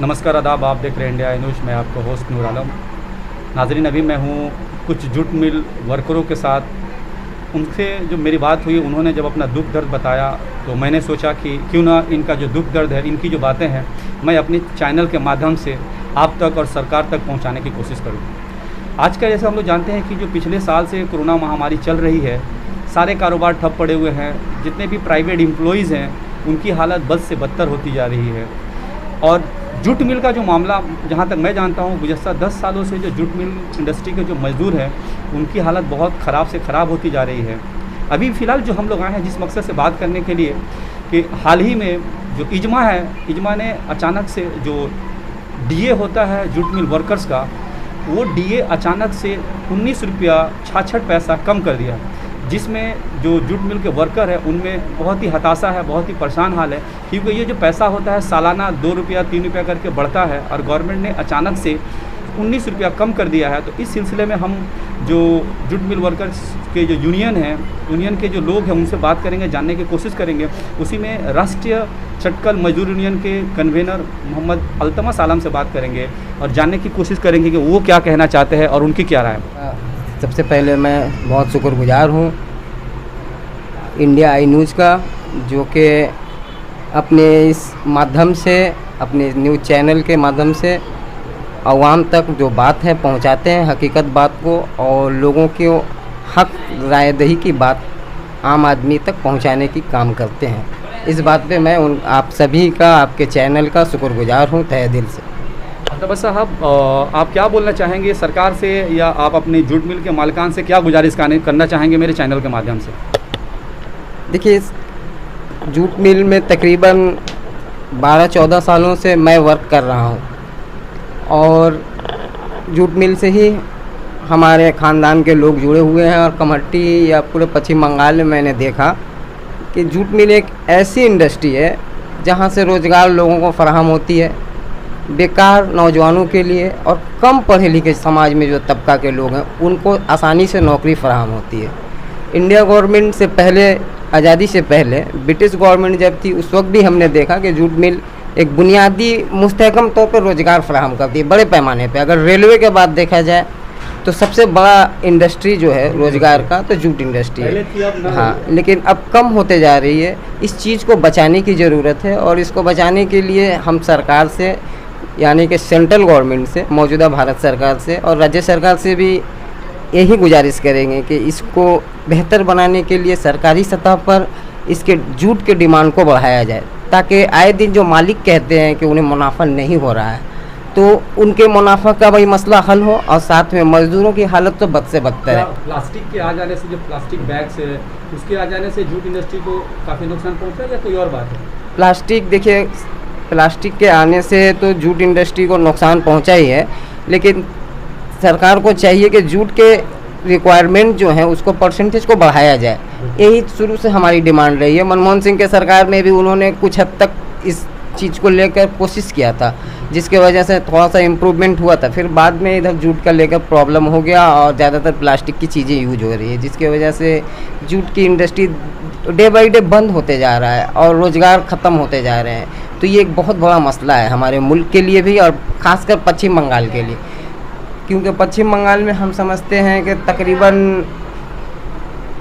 नमस्कार आदाब, आप देख रहे हैं इंडिया आई न्यूज़। मैं आपका होस्ट नूर आलम। नाजरीन, अभी मैं हूँ कुछ जूट मिल वर्करों के साथ। उनसे जो मेरी बात हुई, उन्होंने जब अपना दुख दर्द बताया तो मैंने सोचा कि क्यों ना इनका जो दुख दर्द है, इनकी जो बातें हैं, मैं अपने चैनल के माध्यम से आप तक और सरकार तक पहुँचाने की कोशिश करूँ। आज का जैसे हम लोग जानते हैं कि जो पिछले साल से कोरोना महामारी चल रही है, सारे कारोबार ठप पड़े हुए हैं। जितने भी प्राइवेट एम्प्लॉइज़ हैं, उनकी हालत बद से बदतर होती जा रही है। और जूट मिल का जो मामला, जहाँ तक मैं जानता हूँ, गुज़श्ता 10 सालों से जो जूट मिल इंडस्ट्री के जो मज़दूर हैं, उनकी हालत बहुत ख़राब से ख़राब होती जा रही है। अभी फ़िलहाल जो हम लोग आए हैं जिस मकसद से बात करने के लिए, कि हाल ही में जो इजमा है, इजमा ने अचानक से जो डीए होता है जूट मिल वर्कर्स का, वो डीए अचानक से 19 रुपया 66 पैसा कम कर दिया, जिसमें जो जूट मिल के वर्कर है उनमें बहुत ही हताशा है, बहुत ही परेशान हाल है। क्योंकि ये जो पैसा होता है सालाना 2 रुपया 3 रुपया करके बढ़ता है, और गवर्नमेंट ने अचानक से 19 रुपया कम कर दिया है। तो इस सिलसिले में हम जो जूट मिल वर्कर्स के जो यूनियन है, यूनियन के जो लोग हैं, उनसे बात करेंगे, जानने की कोशिश करेंगे। उसी में राष्ट्रीय चटकल मजदूर यूनियन के कन्वेनर मोहम्मद अल्तमस आलम से बात करेंगे और जानने की कोशिश करेंगे कि वो क्या कहना चाहते हैं और उनकी क्या राय है। सबसे पहले मैं बहुत शुक्रगुजार हूँ इंडिया आई न्यूज़ का, जो कि अपने इस माध्यम से, अपने न्यूज़ चैनल के माध्यम से आवाम तक जो बात है पहुंचाते हैं, हकीकत बात को, और लोगों के हक राय दही की बात आम आदमी तक पहुंचाने की काम करते हैं। इस बात पे मैं आप सभी का, आपके चैनल का शुक्रगुजार हूँ तहे दिल से। तो साहब, आप क्या बोलना चाहेंगे सरकार से, या आप अपने जूट मिल के मालिकान से क्या गुजारिश करना चाहेंगे मेरे चैनल के माध्यम से? देखिए, जूट मिल में तकरीबन 12-14 सालों से मैं वर्क कर रहा हूँ, और जूट मिल से ही हमारे ख़ानदान के लोग जुड़े हुए हैं। और कमट्टी या पूरे पश्चिम बंगाल में मैंने देखा कि जूट मिल एक ऐसी इंडस्ट्री है जहाँ से रोज़गार लोगों को फराहम होती है, बेकार नौजवानों के लिए, और कम पढ़े लिखे समाज में जो तबका के लोग हैं उनको आसानी से नौकरी फराहम होती है। इंडिया गवर्नमेंट से पहले, आज़ादी से पहले ब्रिटिश गवर्नमेंट जब थी, उस वक्त भी हमने देखा कि जूट मिल एक बुनियादी मुस्तहकम तौर पर रोज़गार फराहम करती है बड़े पैमाने पे। अगर रेलवे के बाद देखा जाए तो सबसे बड़ा इंडस्ट्री जो है रोज़गार का, तो जूट इंडस्ट्री है। हाँ, लेकिन अब कम होते जा रही है। इस चीज़ को बचाने की ज़रूरत है, और इसको बचाने के लिए हम सरकार से, यानी कि सेंट्रल गवर्नमेंट से, मौजूदा भारत सरकार से और राज्य सरकार से भी यही गुजारिश करेंगे कि इसको बेहतर बनाने के लिए सरकारी सतह पर इसके जूट के डिमांड को बढ़ाया जाए, ताकि आए दिन जो मालिक कहते हैं कि उन्हें मुनाफा नहीं हो रहा है, तो उनके मुनाफा का भाई मसला हल हो, और साथ में मजदूरों की हालत तो बद से बदतर है। प्लास्टिक के आ जाने से, जो प्लास्टिक बैग्स है, उसके आ जाने से जूट इंडस्ट्री को काफ़ी नुकसान पहुँचा, या कोई और बात है? प्लास्टिक, देखिए, प्लास्टिक के आने से तो जूट इंडस्ट्री को नुकसान पहुंचा ही है, लेकिन सरकार को चाहिए कि जूट के रिक्वायरमेंट जो है उसको परसेंटेज को बढ़ाया जाए। यही शुरू से हमारी डिमांड रही है। मनमोहन सिंह के सरकार में भी उन्होंने कुछ हद तक इस चीज़ को लेकर कोशिश किया था, जिसके वजह से थोड़ा सा इम्प्रूवमेंट हुआ था। फिर बाद में इधर जूट का लेकर प्रॉब्लम हो गया, और ज़्यादातर प्लास्टिक की चीज़ें यूज हो रही है, जिसके वजह से जूट की इंडस्ट्री डे बाई डे बंद होते जा रहा है और रोज़गार ख़त्म होते जा रहे हैं। तो ये एक बहुत बड़ा मसला है हमारे मुल्क के लिए भी, और ख़ासकर पश्चिम बंगाल के लिए, क्योंकि पश्चिम बंगाल में हम समझते हैं कि तकरीबन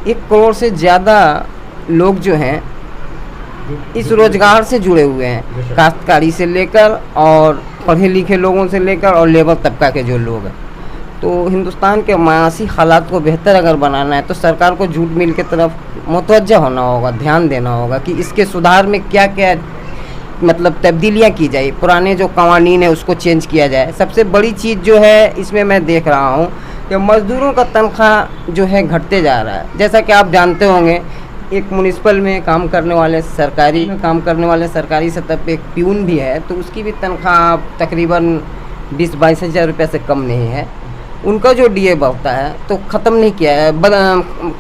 1 करोड़ से ज़्यादा लोग जो हैं इस रोज़गार से जुड़े हुए हैं, काश्तकारी से लेकर और पढ़े लिखे लोगों से लेकर और लेबर तबका के जो लोग हैं। तो हिंदुस्तान के मायासी हालात को बेहतर अगर बनाना है तो सरकार को जूट मिल की तरफ मुतवज्जा होना होगा, ध्यान देना होगा कि इसके सुधार में क्या क्या मतलब तब्दीलियाँ की जाए, पुराने जो कवानीन है उसको चेंज किया जाए। सबसे बड़ी चीज़ जो है इसमें मैं देख रहा हूँ कि मज़दूरों का तनख्वाह जो है घटते जा रहा है। जैसा कि आप जानते होंगे, एक म्युनिसिपल में काम करने वाले, सरकारी में काम करने वाले सरकारी सतह पे एक प्यून भी है, तो उसकी भी तनख्वाह तकरीबन 20-22 हज़ार रुपये से कम नहीं है। उनका जो डीए बढ़ता है तो ख़त्म नहीं किया है,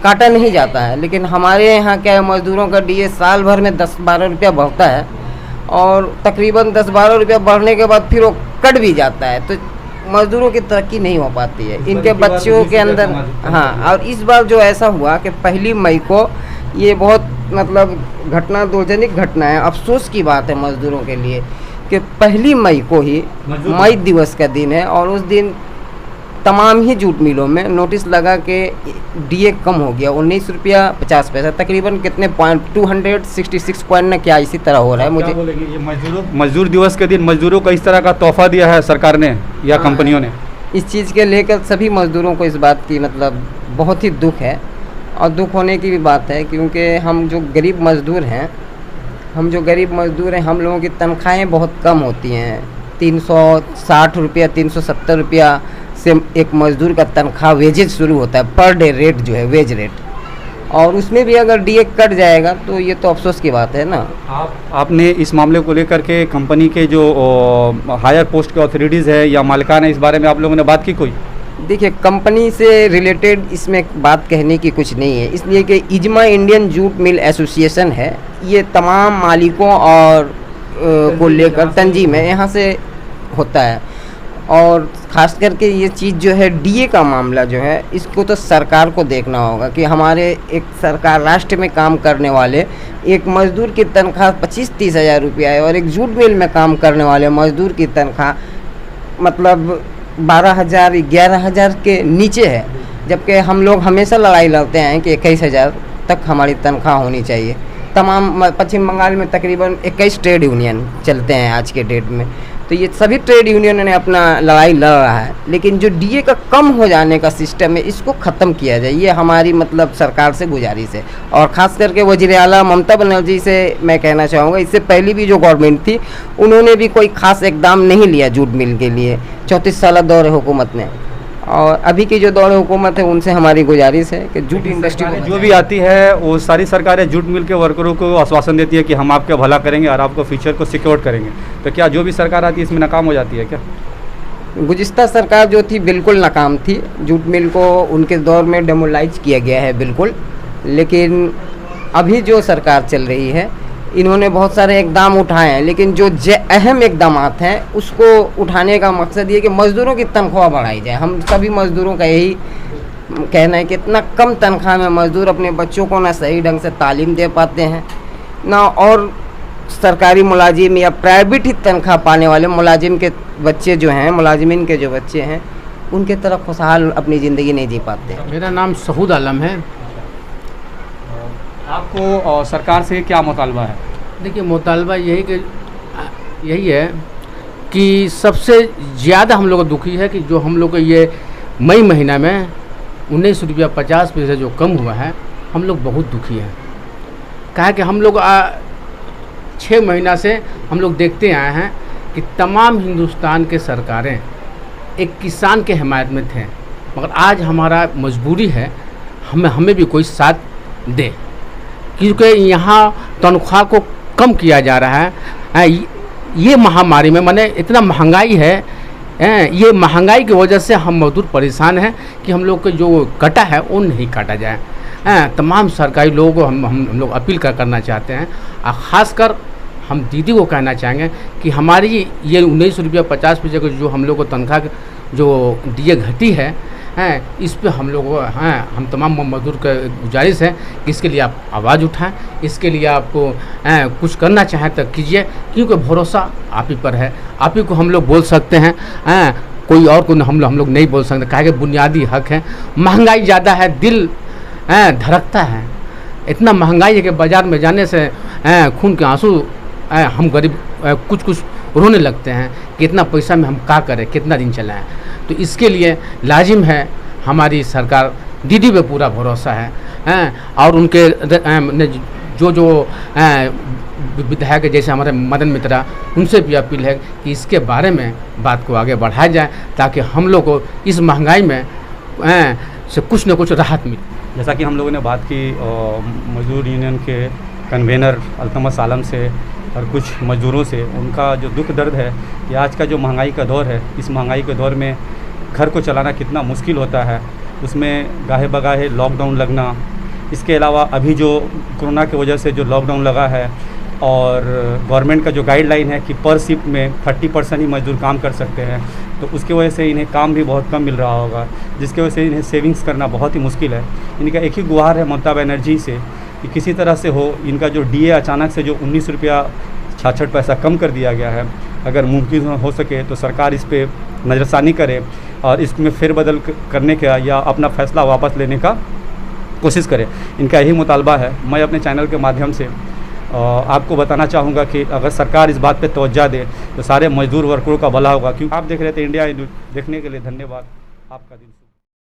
काटा नहीं जाता है। लेकिन हमारे यहाँ क्या है, मज़दूरों का डीए साल भर में 10-12 रुपया बढ़ता है, और तकरीबन 10-12 रुपया बढ़ने के बाद फिर वो कट भी जाता है। तो मज़दूरों की तरक्की नहीं हो पाती है, इनके बच्चों के अंदर। हाँ, और इस बार जो ऐसा हुआ कि 1 मई को ये बहुत मतलब घटना, दुर्जनिक घटना है, अफसोस की बात है मज़दूरों के लिए कि 1 मई को ही मई दिवस का दिन है और उस दिन तमाम ही जूट मिलों में नोटिस लगा कि डीए कम हो गया, 19 रुपया 50 पैसा, तकरीबन कितने पॉइंट 266 पॉइंट ना क्या इसी तरह हो रहा है। मुझे ये मजदूर दिवस के दिन मजदूरों को इस तरह का तोहफा दिया है सरकार ने या कंपनियों ने? इस चीज़ के लेकर सभी मजदूरों को इस बात की मतलब बहुत ही दुख है और दुख होने की भी बात है, क्योंकि हम जो गरीब मजदूर हैं हम लोगों की तनख्वाहें बहुत कम होती हैं। 360 रुपया 370 रुपया से एक मजदूर का तनख्वाह वेजेज शुरू होता है, पर डे रेट जो है वेज रेट, और उसमें भी अगर डीए कट जाएगा तो ये तो अफसोस की बात है ना। आपने इस मामले को लेकर के कंपनी के जो हायर पोस्ट के अथॉरिटीज़ है या मालिकान है, इस बारे में आप लोगों ने बात की कोई? देखिए, कंपनी से रिलेटेड इसमें बात कहने की कुछ नहीं है, इसलिए कि इजमा इंडियन जूट मिल एसोसिएशन है, ये तमाम मालिकों और को लेकर तंजीम है, यहाँ से होता है। और ख़ास करके ये चीज़ जो है डीए का मामला जो है, इसको तो सरकार को देखना होगा कि हमारे एक सरकार राष्ट्र में काम करने वाले एक मज़दूर की तनख्वाह 25-30 हज़ार रुपया है और एक जूट मिल में काम करने वाले मज़दूर की तनख्वाह मतलब 12,000 11,000 के नीचे है, जबकि हम लोग हमेशा लड़ाई लड़ते हैं कि 21,000 तक हमारी तनख्वाह होनी चाहिए। तमाम पश्चिम बंगाल में तकरीबन 21 ट्रेड यूनियन चलते हैं आज के डेट में, तो ये सभी ट्रेड यूनियन ने अपना लड़ाई लड़ रहा है, लेकिन जो डीए का कम हो जाने का सिस्टम है इसको ख़त्म किया जाए, ये हमारी मतलब सरकार से गुजारिश है। और ख़ास करके वज़ीर आला ममता बनर्जी से मैं कहना चाहूँगा, इससे पहले भी जो गवर्नमेंट थी उन्होंने भी कोई ख़ास इकदाम नहीं लिया जूट मिल के लिए 34 साल दौर हुकूमत ने, और अभी की जो दौर हुकूमत है उनसे हमारी गुजारिश है कि जूट इंडस्ट्री जो भी आती है वो सारी सरकारें जूट मिल के वर्करों को आश्वासन देती है कि हम आपका भला करेंगे और आपको फ्यूचर को सिक्योर करेंगे, तो क्या जो भी सरकार आती है इसमें नाकाम हो जाती है क्या? गुज़िस्ता सरकार जो थी बिल्कुल नाकाम थी, जूट मिल को उनके दौर में डेमोलाइज किया गया है बिल्कुल, लेकिन अभी जो सरकार चल रही है इन्होंने बहुत सारे इकदाम उठाए हैं, लेकिन जो अहम इकदाम हैं उसको उठाने का मकसद ये कि मज़दूरों की तनख्वाह बढ़ाई जाए। हम सभी मज़दूरों का यही कहना है कि इतना कम तनख्वाह में मज़दूर अपने बच्चों को ना सही ढंग से तालीम दे पाते हैं ना, और सरकारी मुलाजिम या प्राइवेट ही तनख्वाह पाने वाले मुलाजिम के बच्चे जो हैं, मुलाजिमिन के जो बच्चे हैं, उनके तरफ खुशहाल अपनी ज़िंदगी नहीं जी पाते। मेरा नाम सहूद आलम है। आपको सरकार से क्या मुतालबा है? देखिए, मुतालबा यही है कि सबसे ज़्यादा हम लोग दुखी है कि जो हम लोग को ये मई महीना में 19 रुपया 50 पैसे जो कम हुआ है, हम लोग बहुत दुखी हैं। कहा कि हम लोग 6 महीना से हम लोग देखते आए हैं कि तमाम हिंदुस्तान के सरकारें एक किसान के हिमायत में थे, मगर आज हमारा मजबूरी है हमें भी कोई साथ दे, क्योंकि यहाँ तनख्वाह को कम किया जा रहा है। ये महामारी में माने इतना महंगाई है, ये महंगाई की वजह से हम मजदूर परेशान हैं कि हम लोग को जो कटा है वो नहीं काटा जाए। तमाम सरकारी लोगों को हम लोग अपील करना चाहते हैं, और ख़ासकर हम दीदी को कहना चाहेंगे कि हमारी ये 19 रुपया 50 पैसे को जो हम लोग को तनख्वाह जो डीए घटी है, इस पे हम लोग हम तमाम मजदूर का गुजारिश है कि इसके लिए आप आवाज़ उठाएं, इसके लिए आपको कुछ करना चाहें तो कीजिए, क्योंकि भरोसा आप ही पर है, आप ही को हम लोग बोल सकते हैं, कोई और को हम लोग नहीं बोल सकते। कहा कि बुनियादी हक है, महंगाई ज़्यादा है, दिल धड़कता है, इतना महंगाई है कि बाज़ार में जाने से खून के आंसू हम गरीब कुछ रोने लगते हैं कि इतना पैसा में हम क्या करें, कितना दिन चलाएं। तो इसके लिए लाजिम है हमारी सरकार दीदी पे पूरा भरोसा है, और उनके जो विधायक जैसे हमारे मदन मित्रा, उनसे भी अपील है कि इसके बारे में बात को आगे बढ़ाया जाए, ताकि हम लोग को इस महंगाई में से कुछ न कुछ राहत मिले। जैसा कि हम लोगों ने बात की मजदूर यूनियन के कन्वेनर अल्तमस आलम से और कुछ मजदूरों से, उनका जो दुख दर्द है कि आज का जो महंगाई का दौर है, इस महंगाई के दौर में घर को चलाना कितना मुश्किल होता है, उसमें गाहे बगाहे लॉकडाउन लगना, इसके अलावा अभी जो कोरोना की वजह से जो लॉकडाउन लगा है और गवर्नमेंट का जो गाइडलाइन है कि पर शिफ्ट में 30% ही मजदूर काम कर सकते हैं, तो उसकी वजह से इन्हें काम भी बहुत कम मिल रहा होगा, जिसकी वजह से इन्हें सेविंग्स करना बहुत ही मुश्किल है। इनका एक ही गुहार है ममता बनर्जी से कि किसी तरह से हो, इनका जो डीए अचानक से जो 19 रुपया 66 पैसा कम कर दिया गया है, अगर मुमकिन हो सके तो सरकार इस पे नज़रसानी करे और इसमें फेरबदल करने का या अपना फ़ैसला वापस लेने का कोशिश करे। इनका यही मुतालबा है। मैं अपने चैनल के माध्यम से आपको बताना चाहूँगा कि अगर सरकार इस बात पे तवज्जो दे तो सारे मजदूर वर्करों का भला होगा। क्योंकि आप देख रहे थे इंडिया न्यूज़, देखने के लिए धन्यवाद। आपका दिन